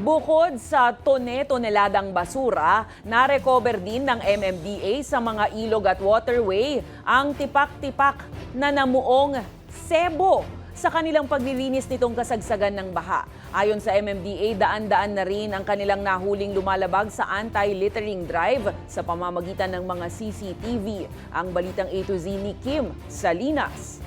Bukod sa toneladang basura, na-recover din ng MMDA sa mga ilog at waterway ang tipak-tipak na namuong sebo sa kanilang paglilinis nitong kasagsagan ng baha. Ayon sa MMDA, daan-daan na rin ang kanilang nahuling lumalabag sa anti-littering drive sa pamamagitan ng mga CCTV. Ang balitang A to Z ni Kim Salinas.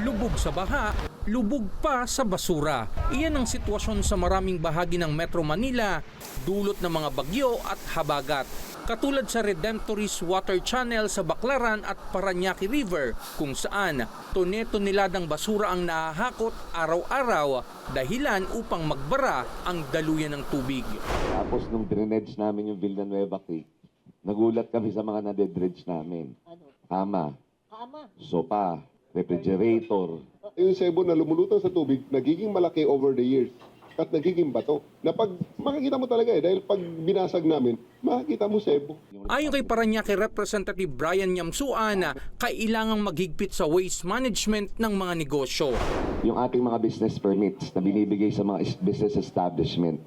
Lubog sa baha, lubog pa sa basura. Iyan ang sitwasyon sa maraming bahagi ng Metro Manila, dulot ng mga bagyo at habagat. Katulad sa Redemptorist Water Channel sa Baclaran at Parañaque River, kung saan toneladang basura ang nahahakot araw-araw dahilan upang magbara ang daluyan ng tubig. Tapos nung drenage namin yung Villanueva Creek, nagulat kami sa mga nadedredge namin. Kama, sopa, refrigerator. Yung sebo na lumulutang sa tubig, nagiging malaki over the years at nagiging bato. Na pag makikita mo talaga dahil pag binasag namin, makikita mo sebo. Ayon kay Parañaque Representative Brian Yamsuan, kailangang maghigpit sa waste management ng mga negosyo. Yung ating mga business permits na binibigay sa mga business establishment,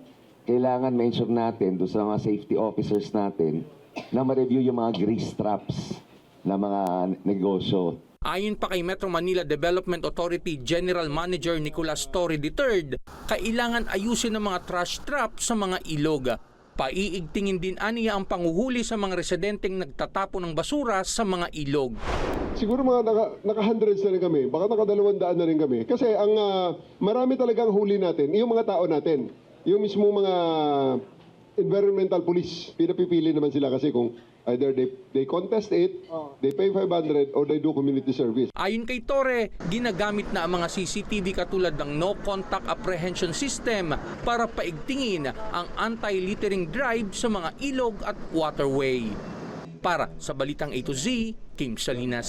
kailangan ma-ensure natin doon sa mga safety officers natin na ma-review yung mga grease traps na mga negosyo. Ayon pa kay Metro Manila Development Authority General Manager Nicolas Torre III, kailangan ayusin ang mga trash trap sa mga ilog. Paiigtingin din aniya ang panguhuli sa mga residenteng nagtatapon ng basura sa mga ilog. Siguro mga naka-hundreds na rin kami, baka naka-200 na rin kami. Kasi ang marami talagang huli natin, yung mga tao natin, yung mismo mga environmental police, pinapipili naman sila kasi kung either they contest it, they pay 500 or they do community service. Ayon kay Torre, ginagamit na ang mga CCTV katulad ng no-contact apprehension system para paigtingin ang anti-littering drive sa mga ilog at waterway. Para sa Balitang A to Z, Kim Salinas.